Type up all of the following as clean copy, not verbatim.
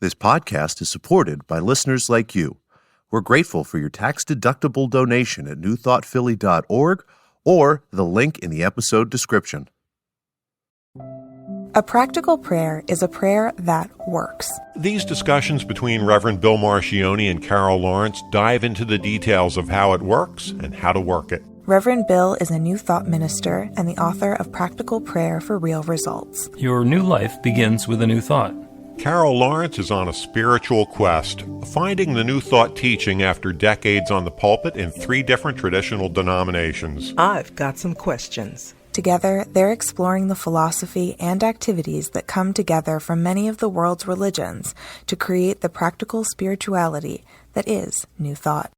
This podcast is supported by listeners like you. We're grateful for your tax-deductible donation at newthoughtphilly.org or the link in the episode description. A practical prayer is a prayer that works. These discussions between Reverend Bill Marchioni and Carol Lawrence dive into the details of how it works and how to work it. Reverend Bill is a New Thought minister and the author of Practical Prayer for Real Results. Your new life begins with a new thought. Carol Lawrence is on a spiritual quest, finding the New Thought teaching after decades on the pulpit in 3 different traditional denominations. I've got some questions. Together, they're exploring the philosophy and activities that come together from many of the world's religions to create the practical spirituality that is New Thought.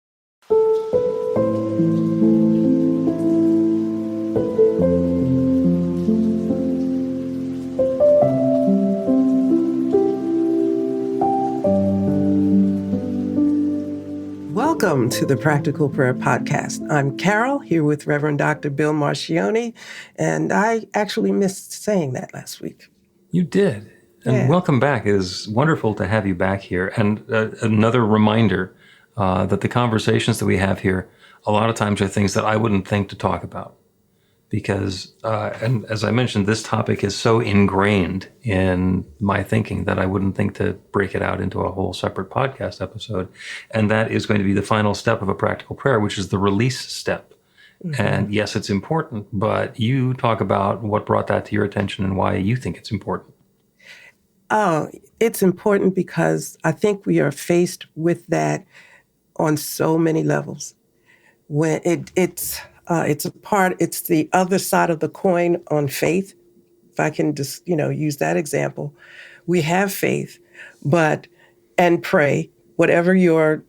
Welcome to the Practical Prayer Podcast. I'm Carol, here with Reverend Dr. Bill Marchioni, and I actually missed saying that last week. You did. And welcome back. It is wonderful to have you back here. And another reminder that the conversations that we have here, a lot of times are things that I wouldn't think to talk about. Because, and as I mentioned, this topic is so ingrained in my thinking that I wouldn't think to break it out into a whole separate podcast episode. And that is going to be the final step of a practical prayer, which is the release step. Mm-hmm. And yes, it's important, but you talk about what brought that to your attention and why you think it's important. Oh, it's important because I think we are faced with that on so many levels. When it's the other side of the coin on faith. If I can just, use that example. We have faith, and pray, whatever your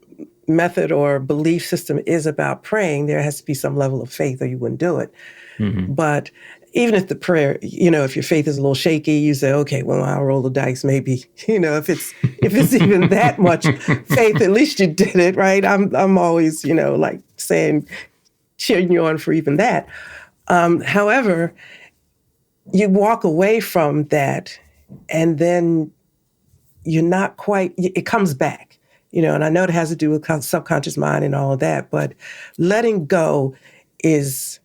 method or belief system is about praying, there has to be some level of faith or you wouldn't do it. Mm-hmm. But even if the prayer, if your faith is a little shaky, you say, okay, well, I'll roll the dice maybe. If it's even that much faith, at least you did it, right? I'm always, saying, cheering you on for even that. However, you walk away from that and then you're not quite, it comes back, and I know it has to do with subconscious mind and all of that, but letting go is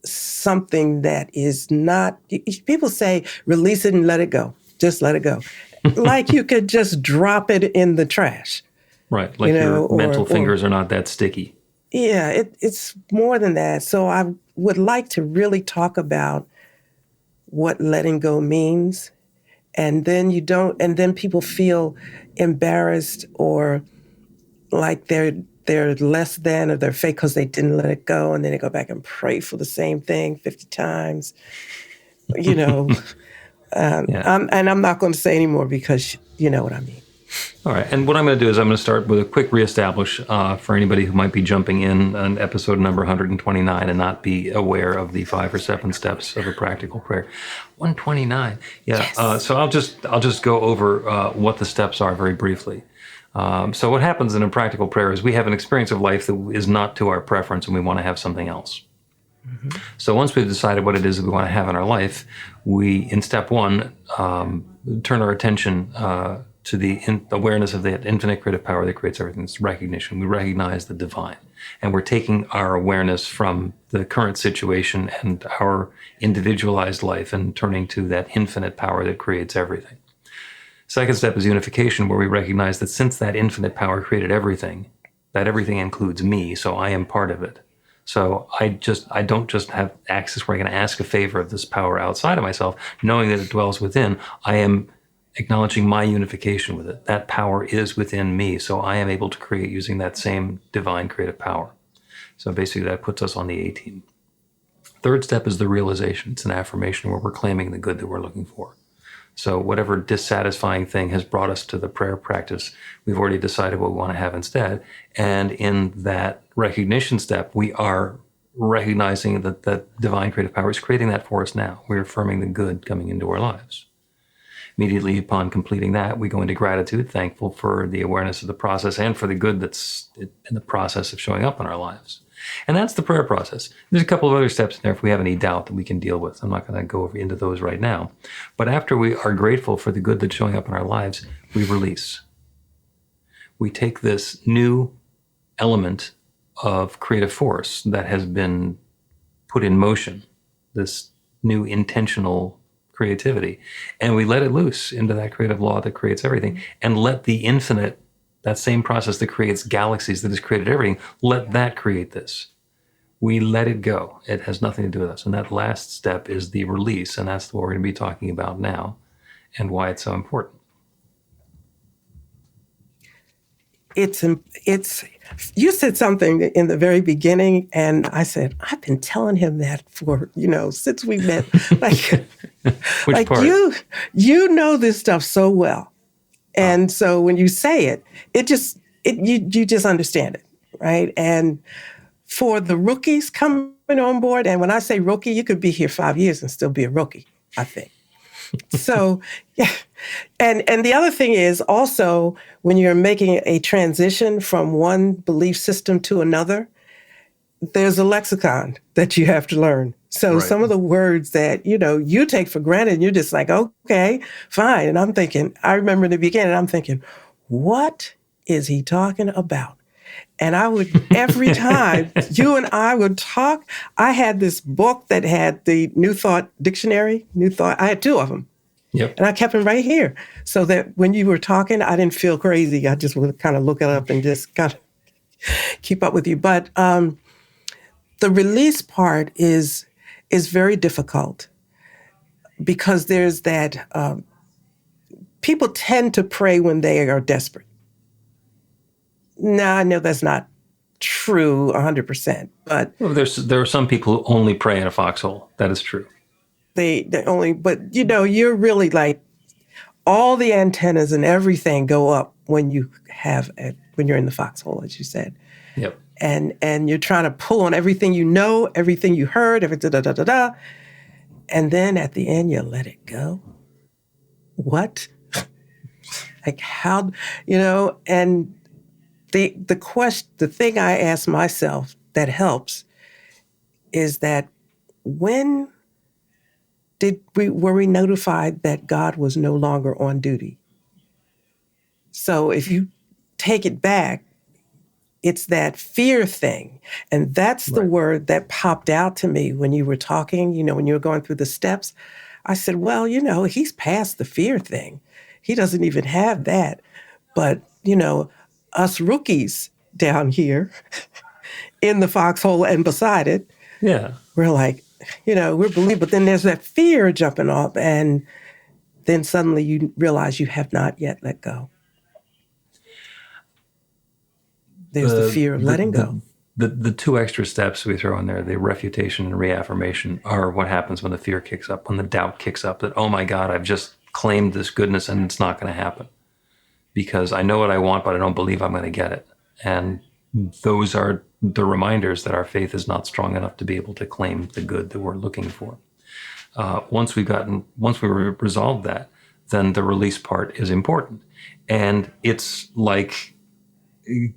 something that is not, people say, release it and let it go. Just let it go. Like you could just drop it in the trash. Right, like your mental fingers are not that sticky. Yeah, it's more than that. So I would like to really talk about what letting go means. And then people feel embarrassed or like they're less than or they're fake because they didn't let it go. And then they go back and pray for the same thing 50 times, Yeah. I'm not going to say anymore because you know what I mean. All right. And what I'm going to do is I'm going to start with a quick reestablish for anybody who might be jumping in on episode number 129 and not be aware of the 5 or 7 steps of a practical prayer. 129. Yeah. Yes. So I'll just go over what the steps are very briefly. So what happens in a practical prayer is we have an experience of life that is not to our preference and we want to have something else. Mm-hmm. So once we've decided what it is that we want to have in our life, we, in step 1, turn our attention to the awareness of the infinite creative power that creates everything. It's recognition. We recognize the divine. And we're taking our awareness from the current situation and our individualized life and turning to that infinite power that creates everything. Second step is unification, where we recognize that since that infinite power created everything, that everything includes me, so I am part of it. So I don't just have access where I can ask a favor of this power outside of myself, knowing that it dwells within. I am acknowledging my unification with it. That power is within me, so I am able to create using that same divine creative power. So basically that puts us on the A team. Third step is the realization. It's an affirmation where we're claiming the good that we're looking for. So whatever dissatisfying thing has brought us to the prayer practice, we've already decided what we want to have instead. And in that recognition step, we are recognizing that that divine creative power is creating that for us now. We're affirming the good coming into our lives. Immediately upon completing that, we go into gratitude, thankful for the awareness of the process and for the good that's in the process of showing up in our lives. And that's the prayer process. There's a couple of other steps in there if we have any doubt that we can deal with. I'm not going to go into those right now. But after we are grateful for the good that's showing up in our lives, we release. We take this new element of creative force that has been put in motion, this new intentional creativity, and we let it loose into that creative law that creates everything, and let the infinite, that same process that creates galaxies, that has created everything, let that create this. We let it go. It has nothing to do with us. And that last step is the release, and that's what we're going to be talking about now and why it's so important. It's you said something in the very beginning, and I said, I've been telling him that for, since we met. Like, Which part? you know this stuff so well. And so when you say it, you just understand it, right? And for the rookies coming on board, and when I say rookie, you could be here 5 years and still be a rookie, I think. So, yeah. And the other thing is also when you're making a transition from one belief system to another, there's a lexicon that you have to learn. So Right. some of the words that, you take for granted, you're just like, okay, fine. And I'm thinking, I remember in the beginning, I'm thinking, what is he talking about? And I would, every time you and I would talk, I had this book that had the New Thought Dictionary, I had 2 of them. Yep. And I kept them right here so that when you were talking, I didn't feel crazy. I just would kind of look it up and just kind of keep up with you. But the release part is very difficult because there's that, people tend to pray when they are desperate. Now, I know that's not true 100%, but Well, there are some people who only pray in a foxhole. That is true. they only, but you're really like all the antennas and everything go up when when you're in the foxhole, as you said. Yep. And you're trying to pull on everything you know, everything you heard, everything da. And then at the end, you let it go. What? Like how, and the thing I ask myself that helps is that when were we notified that God was no longer on duty? So if you take it back, it's that fear thing. And that's the word that popped out to me when you were talking, when you were going through the steps. I said, well, he's past the fear thing. He doesn't even have that. But, us rookies down here in the foxhole and beside it, we're like, we're believing. But then there's that fear jumping up. And then suddenly you realize you have not yet let go. There's the fear of letting go. The 2 extra steps we throw in there, the refutation and reaffirmation, are what happens when the fear kicks up, when the doubt kicks up that, oh my God, I've just claimed this goodness and it's not going to happen because I know what I want, but I don't believe I'm going to get it. And those are the reminders that our faith is not strong enough to be able to claim the good that we're looking for. Once we resolved that, then the release part is important. And it's like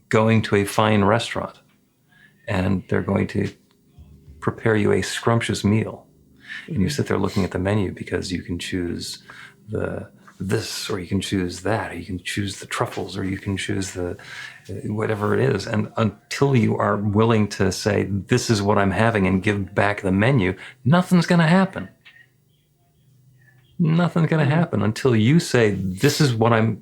going to a fine restaurant and they're going to prepare you a scrumptious meal. And you sit there looking at the menu because you can choose this, or you can choose that, or you can choose the truffles, or you can choose the whatever it is. And until you are willing to say, this is what I'm having and give back the menu, nothing's going to happen. Nothing's going to happen until you say, this is what I'm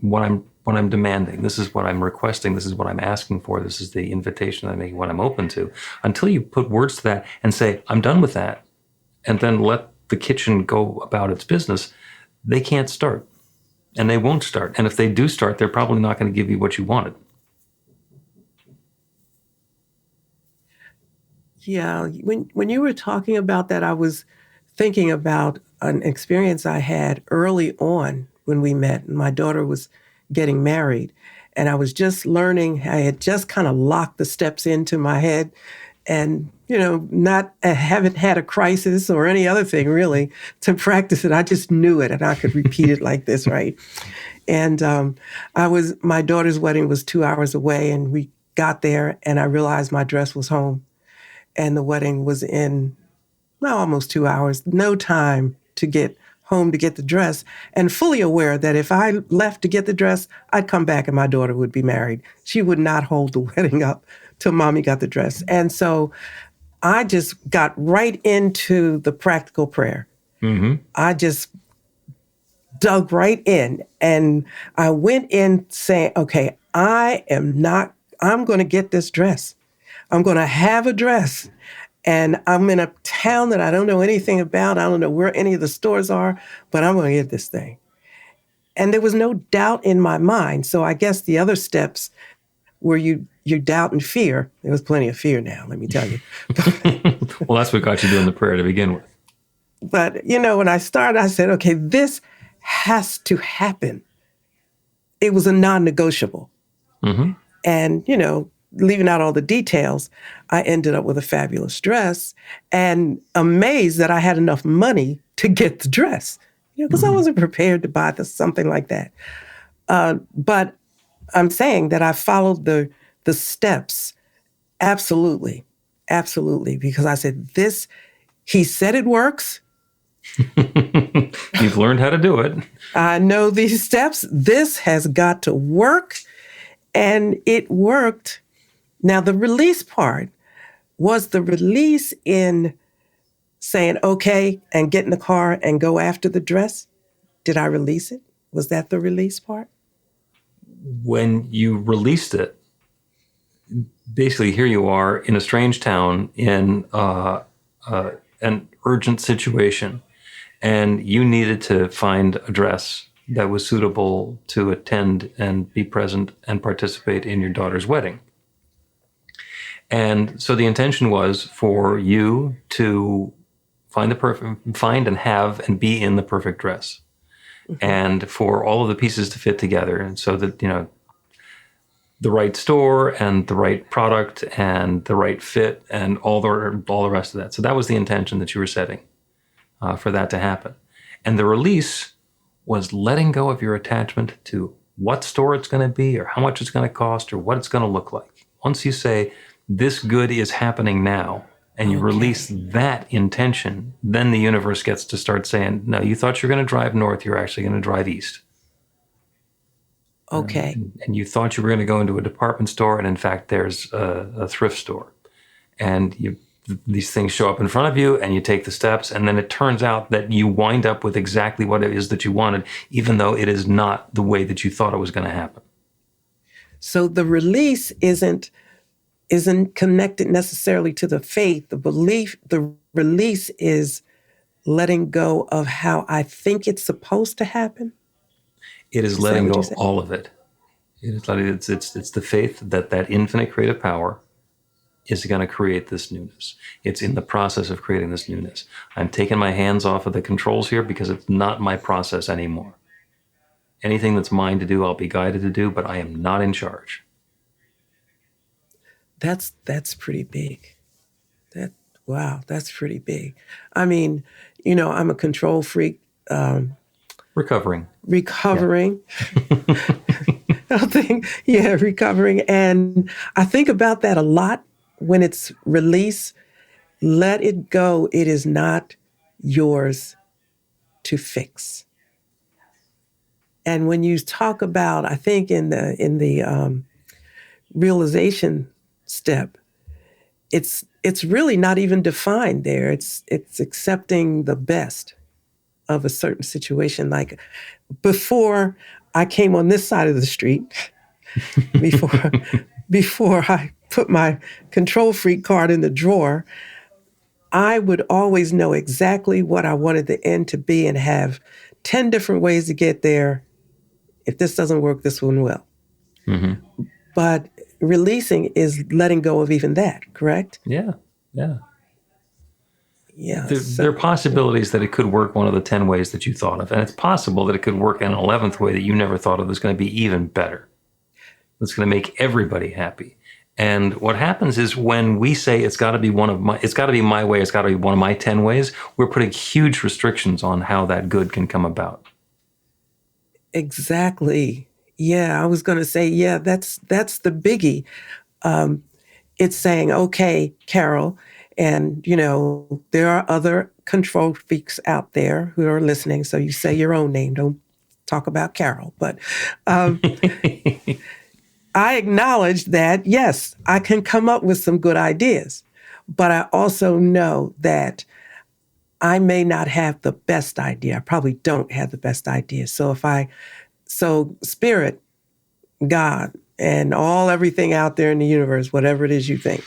demanding. This is what I'm requesting. This is what I'm asking for. This is the invitation I'm making, what I'm open to. Until you put words to that and say, I'm done with that, and then let the kitchen go about its business, they can't start. And they won't start. And if they do start, they're probably not going to give you what you wanted. Yeah. When you were talking about that, I was thinking about an experience I had early on when we met. My daughter was getting married, and I was just learning. I had just kind of locked the steps into my head and, haven't had a crisis or any other thing really to practice it. I just knew it and I could repeat it like this, right? And my daughter's wedding was 2 hours away, and we got there and I realized my dress was home. and the wedding was in almost 2 hours, no time to get home to get the dress, and fully aware that if I left to get the dress, I'd come back and my daughter would be married. She would not hold the wedding up till mommy got the dress. And so I just got right into the practical prayer. I just dug right in, and I went in saying, okay, I'm going to get this dress. I'm going to have a dress. And I'm in a town that I don't know anything about. I don't know where any of the stores are, but I'm going to get this thing. And there was no doubt in my mind. So I guess the other steps were you doubt and fear. There was plenty of fear now, let me tell you. Well, that's what got you doing the prayer to begin with. But, when I started, I said, okay, this has to happen. It was a non-negotiable. And, leaving out all the details, I ended up with a fabulous dress and amazed that I had enough money to get the dress, because I wasn't prepared to buy something like that. But I'm saying that I followed the steps absolutely, because I said, he said it works. You've learned how to do it. I know these steps. This has got to work. And it worked. Now, the release part was the release in saying, okay, and get in the car and go after the dress. Did I release it? Was that the release part? When you released it, basically here you are in a strange town in an urgent situation, and you needed to find a dress that was suitable to attend and be present and participate in your daughter's wedding. And so the intention was for you to find and have and be in the perfect dress, and for all of the pieces to fit together, and so that the right store and the right product and the right fit and all the rest of that. So that was the intention that you were setting for that to happen. And the release was letting go of your attachment to what store it's going to be or how much it's going to cost or what it's going to look like. Once you say, this good is happening now, and you release that intention, then the universe gets to start saying, no, you thought you were going to drive north, you're actually going to drive east. Okay. And you thought you were going to go into a department store, and in fact, there's a thrift store. And these things show up in front of you, and you take the steps, and then it turns out that you wind up with exactly what it is that you wanted, even though it is not the way that you thought it was going to happen. So the release isn't connected necessarily to the faith. The release is letting go of how I think it's supposed to happen. It is letting go of all of it. It's the faith that infinite creative power is going to create this newness. It's in the process of creating this newness. I'm taking my hands off of the controls here because it's not my process anymore. Anything that's mine to do, I'll be guided to do, but I am not in charge. That's pretty big. Wow, that's pretty big. I mean, I'm a control freak. Recovering. Yeah. Recovering. And I think about that a lot when it's release. Let it go. It is not yours to fix. And when you talk about, I think in the realization step, it's really not even defined there. It's accepting the best of a certain situation. Like before I came on this side of the street, before I put my control freak card in the drawer, I would always know exactly what I wanted the end to be and have 10 different ways to get there. If this doesn't work, this one will. Mm-hmm. But releasing is letting go of even that, correct? Yeah. Yeah. There are possibilities that it could work one of the 10 ways that you thought of. And it's possible that it could work in an 11th way that you never thought of that's going to be even better. That's going to make everybody happy. And what happens is when we say it's got to be my way, it's got to be one of my 10 ways, we're putting huge restrictions on how that good can come about. Exactly. Yeah, I was going to say, that's the biggie. It's saying, okay, Carol, And, there are other control freaks out there who are listening. So you say your own name. Don't talk about Carol. But I acknowledge that, yes, I can come up with some good ideas. But I also know that I may not have the best idea. I probably don't have the best idea. So Spirit, God, and everything out there in the universe, whatever it is you think,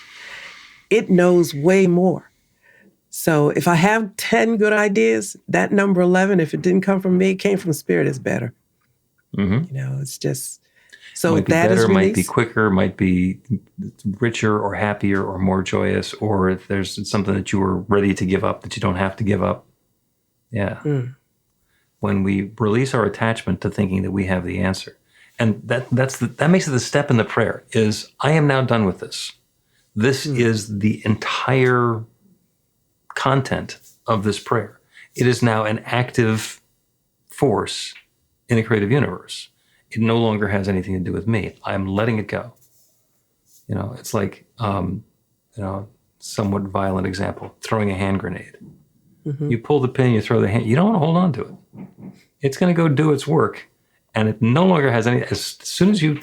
it knows way more. So if I have 10 good ideas, that number 11, if it didn't come from me, it came from Spirit, is better. Mm-hmm. It's just, so might be that better, is might be quicker, might be richer or happier or more joyous, or if there's something that you were ready to give up that you don't have to give up. Yeah. When we release our attachment to thinking that we have the answer. And that makes it the step in the prayer is, I am now done with this. This is the entire content of this prayer. It is now an active force in the creative universe. It no longer has anything to do with me. I'm letting it go. It's like, somewhat violent example, throwing a hand grenade. Mm-hmm. You pull the pin, you throw the hand, you don't want to hold on to it. It's going to go do its work, and it no longer has any, as soon as you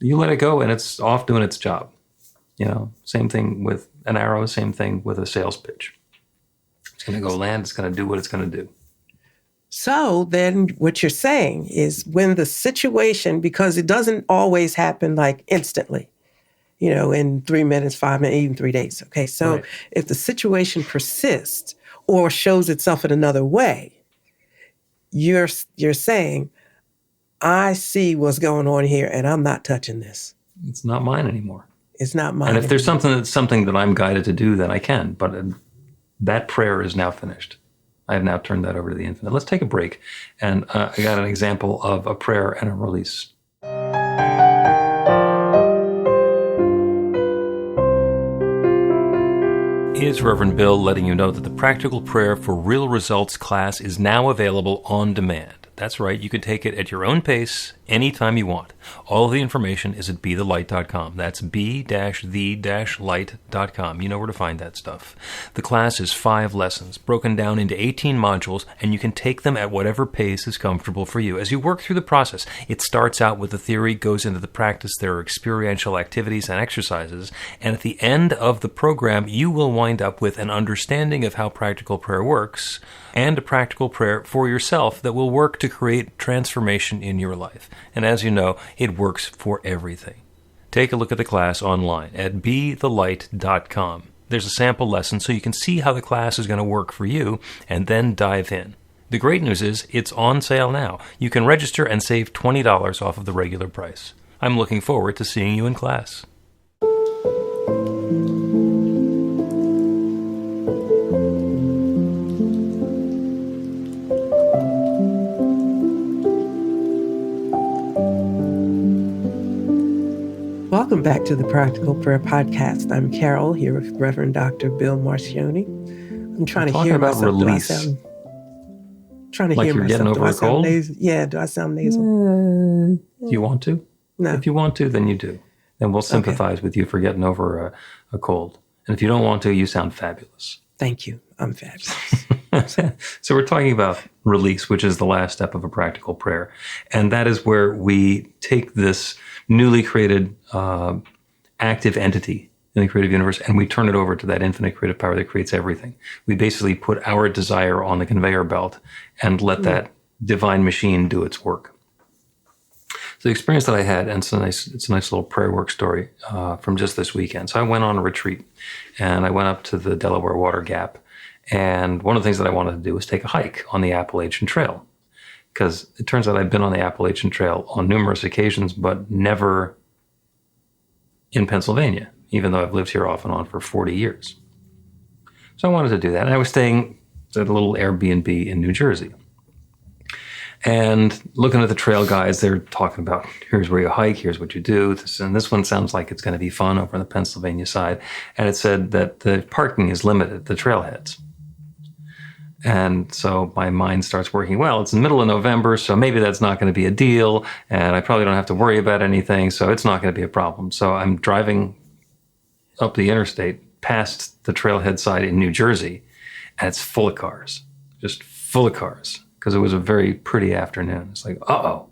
let it go and it's off doing its job. Same thing with an arrow, same thing with a sales pitch. It's going to go land, it's going to do what it's going to do. So then what you're saying is when the situation, because it doesn't always happen like instantly, in 3 minutes, 5 minutes, even 3 days. Okay. So right. If the situation persists or shows itself in another way, you're saying, I see what's going on here and I'm not touching this. It's not mine anymore. It's not mine. And if there's something that I'm guided to do, then I can. But that prayer is now finished. I have now turned that over to the infinite. Let's take a break. And I got an example of a prayer and a release. It's Reverend Bill letting you know that the Practical Prayer for Real Results class is now available on demand. That's right, you can take it at your own pace, anytime you want. All of the information is at BeTheLight.com. That's B-the-light.com. You know where to find that stuff. The class is 5 lessons, broken down into 18 modules, and you can take them at whatever pace is comfortable for you. As you work through the process, it starts out with the theory, goes into the practice, there are experiential activities and exercises, and at the end of the program, you will wind up with an understanding of how practical prayer works, and a practical prayer for yourself that will work to create transformation in your life. And as you know, it works for everything. Take a look at the class online at BeTheLight.com. There's a sample lesson so you can see how the class is going to work for you, and then dive in. The great news is it's on sale now. You can register and save $20 off of the regular price. I'm looking forward to seeing you in class. Welcome back to the Practical Prayer Podcast. I'm Carol, here with Reverend Dr. Bill Marcioni. I'm trying to hear about myself. Release. Trying to like hear you're myself. Getting over a cold? Do I sound nasal? Do you want to? No. If you want to, then you do. Then we'll sympathize with you for getting over a cold. And if you don't want to, you sound fabulous. Thank you. I'm fabulous. So we're talking about release, which is the last step of a practical prayer. And that is where we take this newly created active entity in the creative universe and we turn it over to that infinite creative power that creates everything. We basically put our desire on the conveyor belt and let that divine machine do its work. So the experience that I had, and it's a nice little prayer work story from just this weekend. So I went on a retreat and I went up to the Delaware Water Gap. And one of the things that I wanted to do was take a hike on the Appalachian Trail. Because it turns out I've been on the Appalachian Trail on numerous occasions, but never in Pennsylvania, even though I've lived here off and on for 40 years. So I wanted to do that. And I was staying at a little Airbnb in New Jersey. And looking at the trail guides, they're talking about, here's where you hike, here's what you do. This one sounds like it's going to be fun over on the Pennsylvania side. And it said that the parking is limited at the trailheads. And so my mind starts working, well, it's the middle of November, so maybe that's not going to be a deal, and I probably don't have to worry about anything, so it's not going to be a problem. So I'm driving up the interstate past the trailhead side in New Jersey, and it's full of cars, just full of cars, because it was a very pretty afternoon. It's like, uh-oh.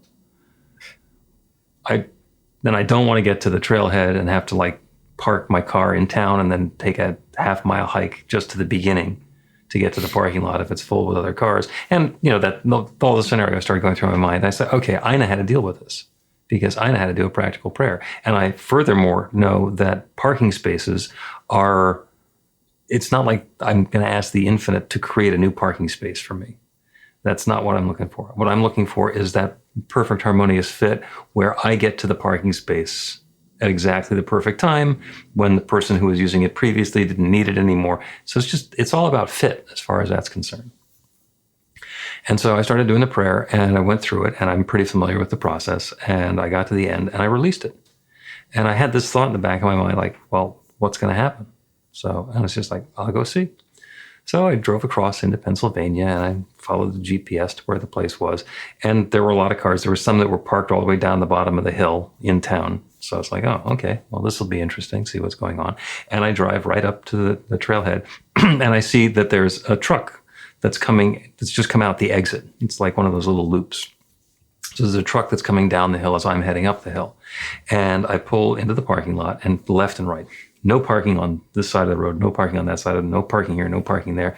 Then I don't want to get to the trailhead and have to like park my car in town and then take a half-mile hike just to the beginning to get to the parking lot if it's full with other cars. And, all the scenarios started going through my mind. I said, okay, I know how to deal with this because I know how to do a practical prayer. And I furthermore know that parking spaces it's not like I'm going to ask the infinite to create a new parking space for me. That's not what I'm looking for. What I'm looking for is that perfect harmonious fit where I get to the parking space at exactly the perfect time when the person who was using it previously didn't need it anymore. So it's all about fit as far as that's concerned. And so I started doing the prayer and I went through it and I'm pretty familiar with the process and I got to the end and I released it. And I had this thought in the back of my mind, like, well, what's going to happen? So I was just like, I'll go see. So I drove across into Pennsylvania and I followed the GPS to where the place was. And there were a lot of cars. There were some that were parked all the way down the bottom of the hill in town. So it's like, oh, okay, well, this will be interesting, see what's going on. And I drive right up to the trailhead and I see that there's a truck that's just come out the exit. It's like one of those little loops. So there's a truck that's coming down the hill as I'm heading up the hill. And I pull into the parking lot and left and right. No parking on this side of the road, no parking on that side, no parking here, no parking there.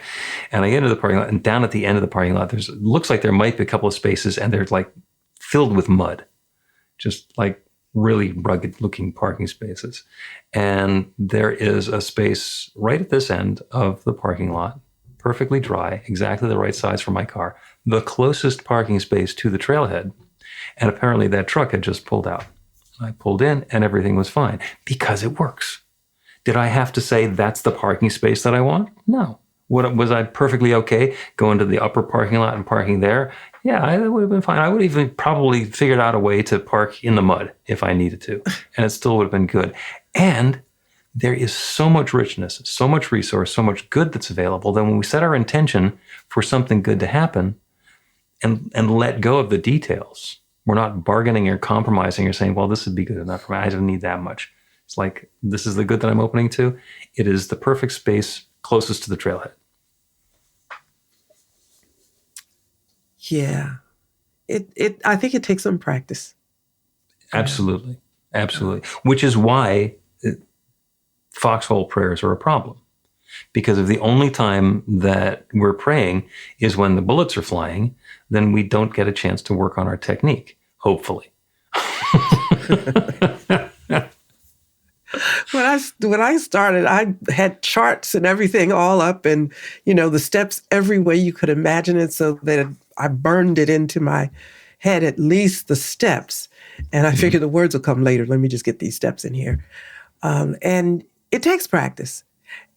And I get into the parking lot and down at the end of the parking lot, looks like there might be a couple of spaces and they're like filled with mud, just like really rugged looking parking spaces. And there is a space right at this end of the parking lot, perfectly dry, exactly the right size for my car, the closest parking space to the trailhead. And apparently that truck had just pulled out. I pulled in and everything was fine because it works. Did I have to say that's the parking space that I want? No. Was I perfectly okay going to the upper parking lot and parking there? Yeah, it would have been fine. I would have even probably figured out a way to park in the mud if I needed to, and it still would have been good. And there is so much richness, so much resource, so much good that's available that when we set our intention for something good to happen and let go of the details, we're not bargaining or compromising or saying, well, this would be good enough for me. I don't need that much. It's like, this is the good that I'm opening to. It is the perfect space closest to the trailhead. Yeah. I think it takes some practice. Absolutely. Absolutely. Which is why foxhole prayers are a problem. Because if the only time that we're praying is when the bullets are flying, then we don't get a chance to work on our technique, hopefully. When I started, I had charts and everything all up and, the steps every way you could imagine it so that I burned it into my head, at least the steps. And I figured the words will come later. Let me just get these steps in here. And it takes practice.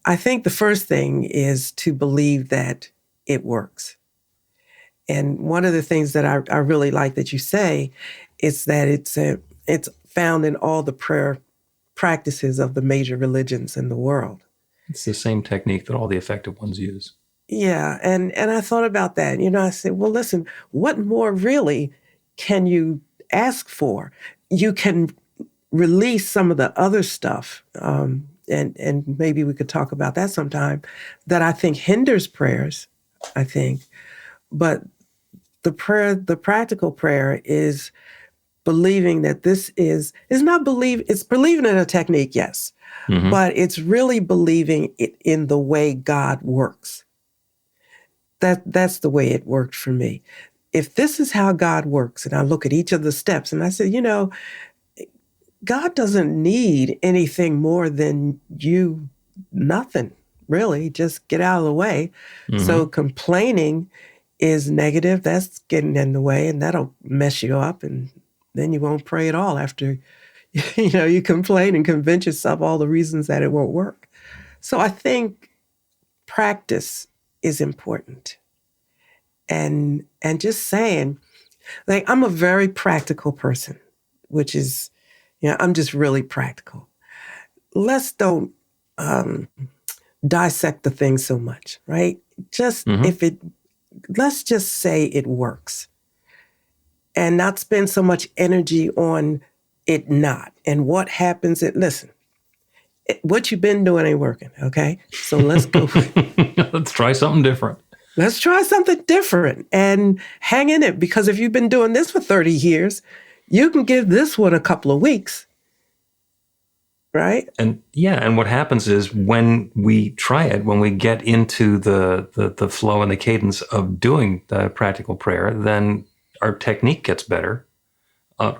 I think the first thing is to believe that it works. And one of the things that I really like that you say is that it's found in all the prayer practices of the major religions in the world. It's the same technique that all the effective ones use. Yeah, and I thought about that. I said, well, listen, what more really can you ask for? You can release some of the other stuff, and maybe we could talk about that sometime, that I think hinders prayers, I think. But the practical prayer is believing that it's believing in a technique, yes, but it's really believing it in the way God works. That's the way it worked for me. If this is how God works, and I look at each of the steps and I say, God doesn't need anything more than you, nothing, really, just get out of the way. So complaining is negative, that's getting in the way, and that'll mess you up, and then you won't pray at all after, you complain and convince yourself all the reasons that it won't work. So I think practice is important. And just saying, like, I'm a very practical person, which is, I'm just really practical. Let's don't dissect the thing so much, right? Just let's just say it works and not spend so much energy on it not. And what happens, listen, What you've been doing ain't working, okay? So let's go. Let's try something different. Let's try something different and hang in it, because if you've been doing this for 30 years, you can give this one a couple of weeks, right? And and what happens is when we try it, when we get into the flow and the cadence of doing the practical prayer, then our technique gets better.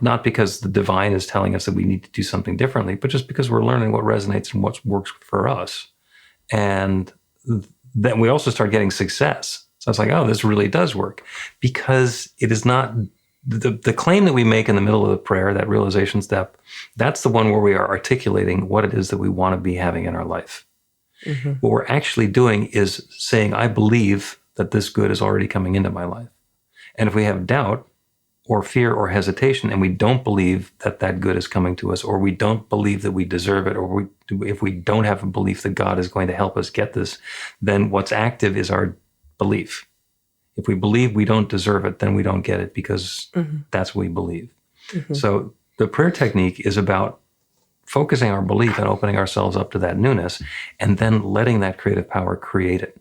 Not because the divine is telling us that we need to do something differently, but just because we're learning what resonates and what works for us. And then we also start getting success. So it's like, oh, this really does work, because it is not the claim that we make in the middle of the prayer, that realization step. That's the one where we are articulating what it is that we want to be having in our life. Mm-hmm. What we're actually doing is saying, I believe that this good is already coming into my life. And if we have doubt or fear or hesitation, and we don't believe that that good is coming to us, or we don't believe that we deserve it, or if we don't have a belief that God is going to help us get this, then what's active is our belief. If we believe we don't deserve it, then we don't get it, because that's what we believe. Mm-hmm. So the prayer technique is about focusing our belief and opening ourselves up to that newness, and then letting that creative power create it.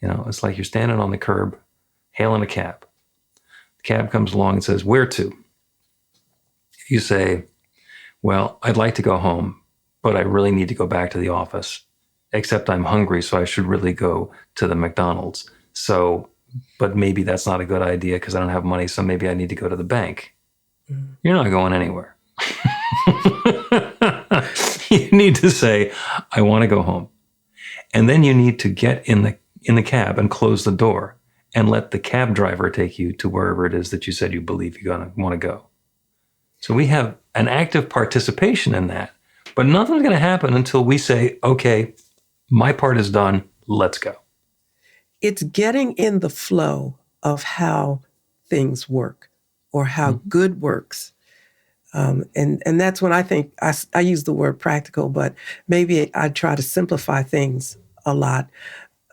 It's like you're standing on the curb, hailing a cab. Cab comes along and says, "Where to?" If you say, "Well, I'd like to go home, but I really need to go back to the office, except I'm hungry, so I should really go to the McDonald's. But maybe that's not a good idea because I don't have money, so maybe I need to go to the bank." You're not going anywhere. You need to say, "I want to go home." And then you need to get in the cab and close the door and let the cab driver take you to wherever it is that you said you believe you're going to want to go. So we have an active participation in that, but nothing's going to happen until we say, okay, my part is done, let's go. It's getting in the flow of how things work, or how good works. And that's when I think I use the word practical, but maybe I try to simplify things a lot.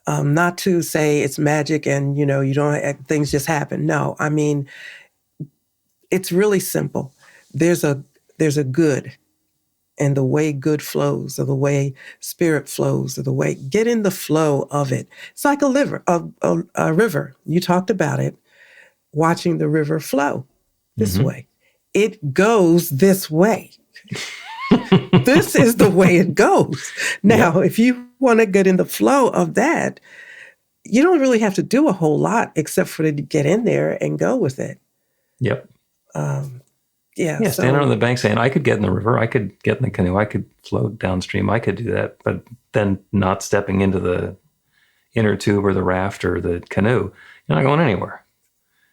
Not to say it's magic and, you don't, things just happen. No, I mean, it's really simple. There's a good, and the way good flows, or the way spirit flows, or the way, get in the flow of it. It's like a river. You talked about it, watching the river flow this way. It goes this way. This is the way it goes. Now, if you want to get in the flow of that, you don't really have to do a whole lot except for to get in there and go with it. Yep. So, standing on the bank saying, I could get in the river, I could get in the canoe, I could float downstream, I could do that, but then not stepping into the inner tube or the raft or the canoe, you're not going anywhere.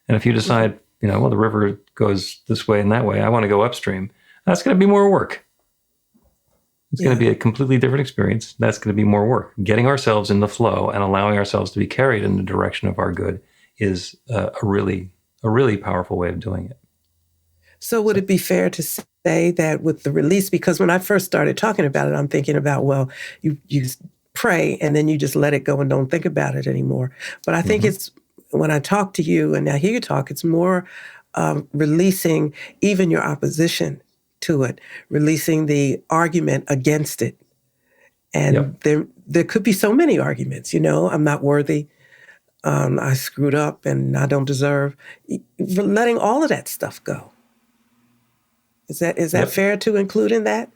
And if you decide, well, the river goes this way and that way, I want to go upstream, that's going to be more work. It's going to be a completely different experience. That's going to be more work. Getting ourselves in the flow and allowing ourselves to be carried in the direction of our good is a really powerful way of doing it. So would it be fair to say that with the release, because when I first started talking about it, I'm thinking about, well, you pray and then you just let it go and don't think about it anymore. But I think it's, when I talk to you and I hear you talk, it's more releasing even your opposition to it, releasing the argument against it. And there could be so many arguments, I'm not worthy, I screwed up and I don't deserve, letting all of that stuff go. Is that fair to include in that?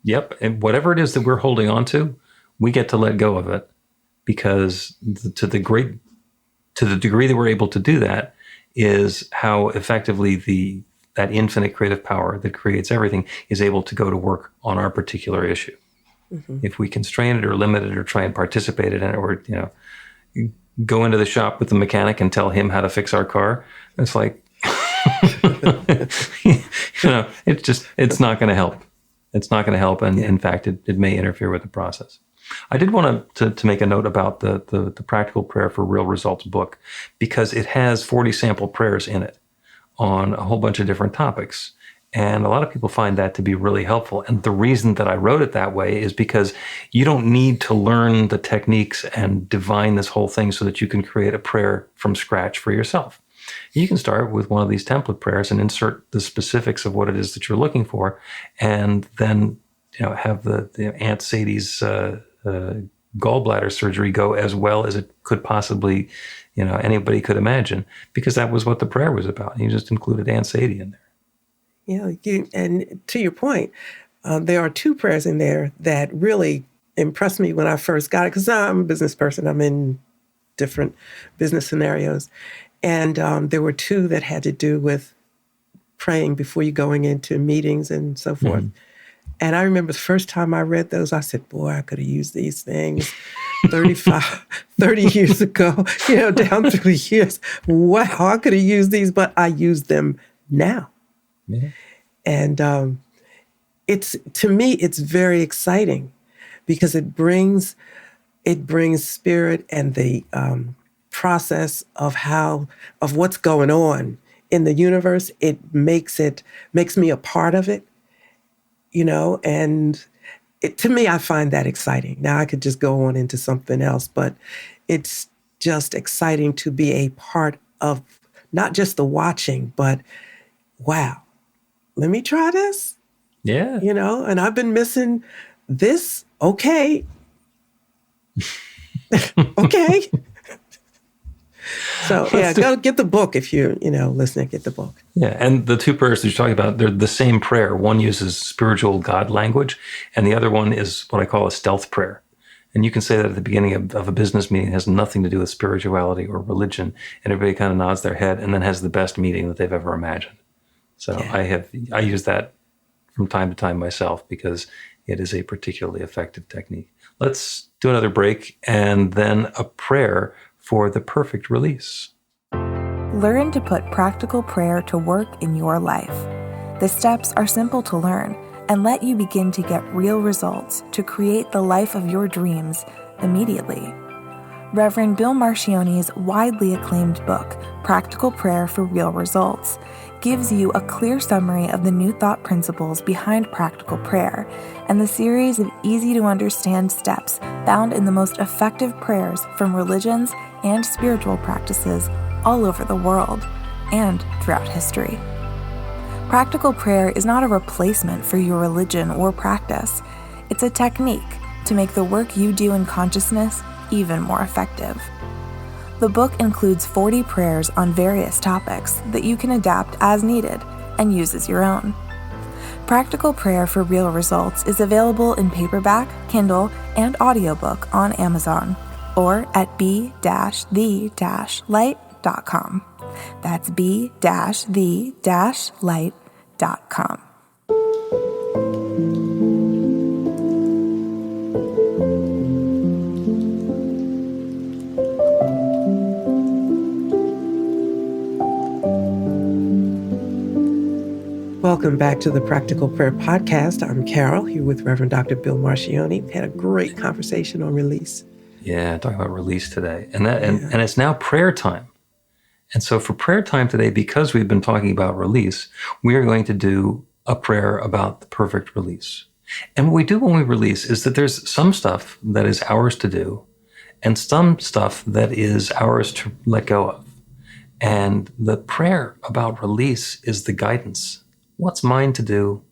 Yep. And whatever it is that we're holding on to, we get to let go of it, because to the degree that we're able to do that is how effectively that infinite creative power that creates everything is able to go to work on our particular issue. If we constrain it or limit it or try and participate in it, or go into the shop with the mechanic and tell him how to fix our car, it's like, it's not going to help. It's not going to help. And in fact, it may interfere with the process. I did want to make a note about the Practical Prayer for Real Results book, because it has 40 sample prayers in it on a whole bunch of different topics. And a lot of people find that to be really helpful. And the reason that I wrote it that way is because you don't need to learn the techniques and divine this whole thing so that you can create a prayer from scratch for yourself. You can start with one of these template prayers and insert the specifics of what it is that you're looking for, and then have the Aunt Sadie's gallbladder surgery go as well as it could possibly, anybody could imagine, because that was what the prayer was about. You just included Aunt Sadie in there. And to your point, there are two prayers in there that really impressed me when I first got it, because I'm a business person. I'm in different business scenarios. And there were two that had to do with praying before you going into meetings and so forth. Mm-hmm. And I remember the first time I read those, I said, boy, I could have used these things 30 years ago, down through the years. Wow, I could have used these, but I use them now. Yeah. And to me, it's very exciting because it brings spirit and the process of what's going on in the universe. It makes me a part of it, and to me, I find that exciting. Now I could just go on into something else, but it's just exciting to be a part of not just the watching, but wow, let me try this. Yeah. And I've been missing this. Okay. Okay. So go get the book if you're, listening, get the book. Yeah. And the two prayers that you're talking about, they're the same prayer. One uses spiritual God language, and the other one is what I call a stealth prayer. And you can say that at the beginning of a business meeting. It has nothing to do with spirituality or religion. And everybody kind of nods their head and then has the best meeting that they've ever imagined. So yeah. I use that from time to time myself because it is a particularly effective technique. Let's do another break and then a prayer for the perfect release. Learn to put practical prayer to work in your life. The steps are simple to learn and let you begin to get real results to create the life of your dreams immediately. Reverend Bill Marcione's widely acclaimed book, Practical Prayer for Real Results, gives you a clear summary of the New Thought principles behind practical prayer and the series of easy-to-understand steps found in the most effective prayers from religions and spiritual practices all over the world and throughout history. Practical prayer is not a replacement for your religion or practice. It's a technique to make the work you do in consciousness even more effective. The book includes 40 prayers on various topics that you can adapt as needed and use as your own. Practical Prayer for Real Results is available in paperback, Kindle, and audiobook on Amazon or at b-the-light.com. That's b-the-light.com. Welcome back to the Practical Prayer Podcast. I'm Carol, here with Reverend Dr. Bill Marcione. We had a great conversation on release. Yeah, talking about release today. And it's now prayer time. And so for prayer time today, because we've been talking about release, we are going to do a prayer about the perfect release. And what we do when we release is that there's some stuff that is ours to do and some stuff that is ours to let go of. And the prayer about release is the guidance. What's mine to do?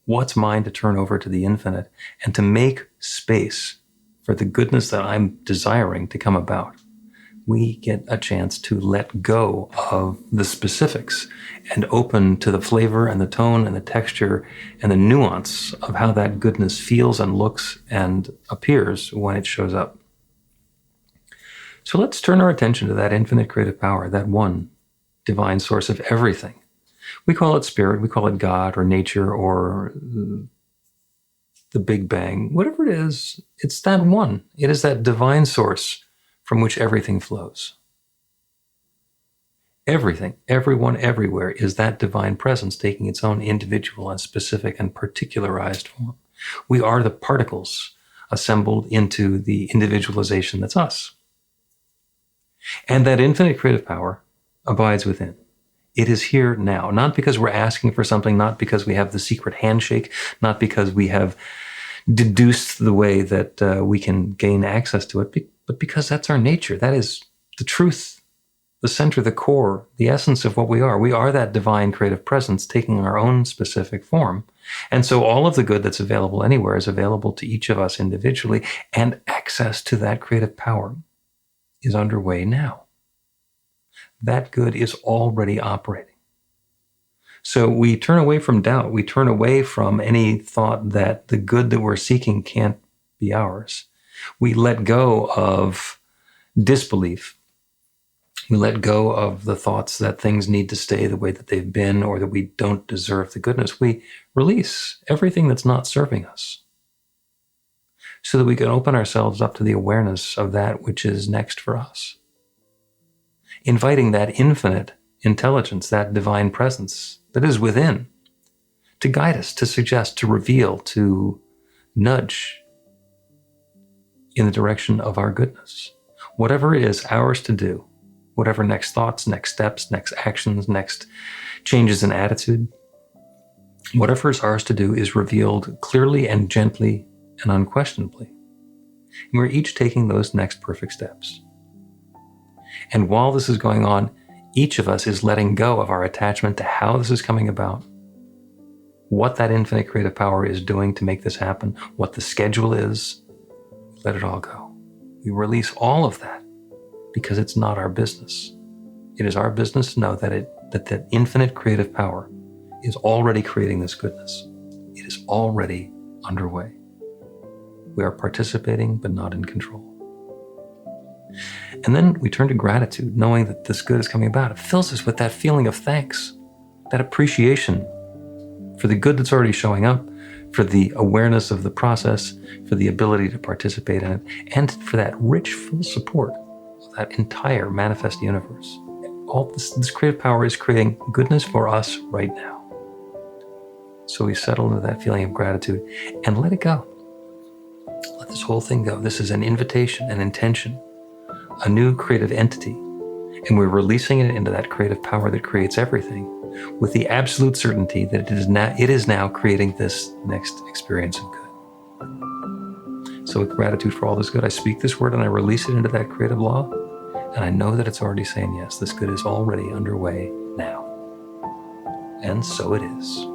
What's mine to turn over to the infinite and to make space for the goodness that I'm desiring to come about? We get a chance to let go of the specifics and open to the flavor and the tone and the texture and the nuance of how that goodness feels and looks and appears when it shows up. So let's turn our attention to that infinite creative power, that one divine source of everything. We call it spirit, we call it God or nature or the Big Bang. Whatever it is, it's that one. It is that divine source from which everything flows. Everything, everyone, everywhere is that divine presence taking its own individual and specific and particularized form. We are the particles assembled into the individualization that's us. And that infinite creative power abides within. It is here now, not because we're asking for something, not because we have the secret handshake, not because we have deduced the way that we can gain access to it, but because that's our nature. That is the truth the center, the core, the essence of what we are. We are that divine creative presence taking our own specific form. And so all of the good that's available anywhere is available to each of us individually, and access to that creative power is underway now. That good is already operating. So we turn away from doubt. We turn away from any thought that the good that we're seeking can't be ours. We let go of disbelief. We let go of the thoughts that things need to stay the way that they've been, or that we don't deserve the goodness. We release everything that's not serving us so that we can open ourselves up to the awareness of that which is next for us. Inviting that infinite intelligence, that divine presence that is within, to guide us, to suggest, to reveal, to nudge in the direction of our goodness. Whatever is ours to do, whatever next thoughts, next steps, next actions, next changes in attitude, whatever is ours to do is revealed clearly and gently and unquestionably. And we're each taking those next perfect steps. And while this is going on, each of us is letting go of our attachment to how this is coming about, what that infinite creative power is doing to make this happen, what the schedule is. Let it all go. We release all of that because it's not our business. It is our business to know that infinite creative power is already creating this goodness. It is already underway. We are participating, but not in control. And then we turn to gratitude, knowing that this good is coming about. It fills us with that feeling of thanks, that appreciation for the good that's already showing up, for the awareness of the process, for the ability to participate in it, and for that rich, full support of that entire manifest universe. All this creative power is creating goodness for us right now. So we settle into that feeling of gratitude and let it go. Let this whole thing go. This is an invitation, an intention, a new creative entity, and we're releasing it into that creative power that creates everything, with the absolute certainty that it is now creating this next experience of good. So with gratitude for all this good, I speak this word and I release it into that creative law, and I know that it's already saying yes. This good is already underway now. And so it is.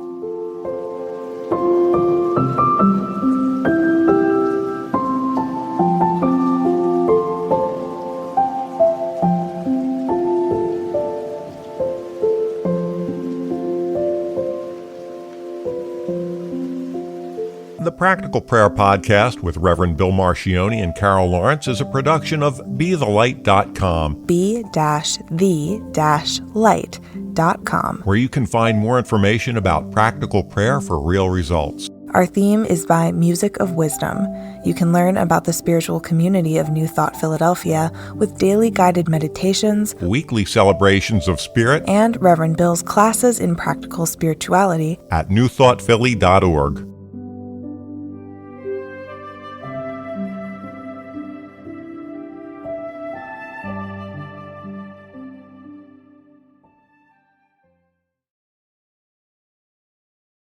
The Practical Prayer Podcast with Reverend Bill Marcioni and Carol Lawrence is a production of BeTheLight.com. be-the-light.com. where you can find more information about practical prayer for real results. Our theme is by Music of Wisdom. You can learn about the spiritual community of New Thought Philadelphia with daily guided meditations, Weekly celebrations of spirit and Reverend Bill's classes in practical spirituality at newthoughtphilly.org.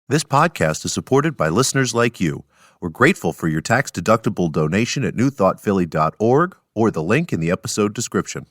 This podcast is supported by listeners like you. We're grateful for your tax-deductible donation at newthoughtphilly.org or the link in the episode description.